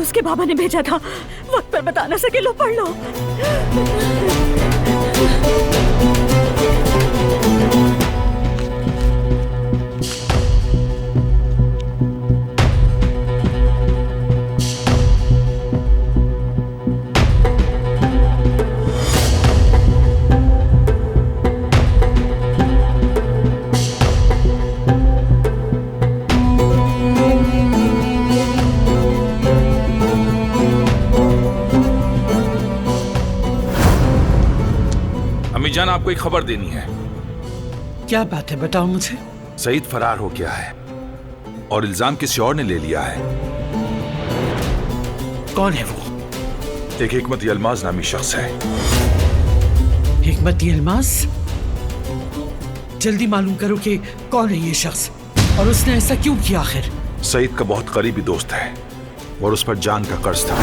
उसके बाबा ने भेजा था। वक्त पर बता ना सके, लो पढ़ लो। जान, आपको एक खबर देनी है। क्या बात है, बताओ मुझे। सईद फरार हो गया है और इल्जाम किसी और ने ले लिया है। कौन है वो? एक हिकमत यलमाज नामी शख्स है। हिकमत यलमाज? जल्दी मालूम करो कि कौन है ये शख्स और उसने ऐसा क्यों किया आखिर। सईद का बहुत करीबी दोस्त है और उस पर जान का कर्ज था।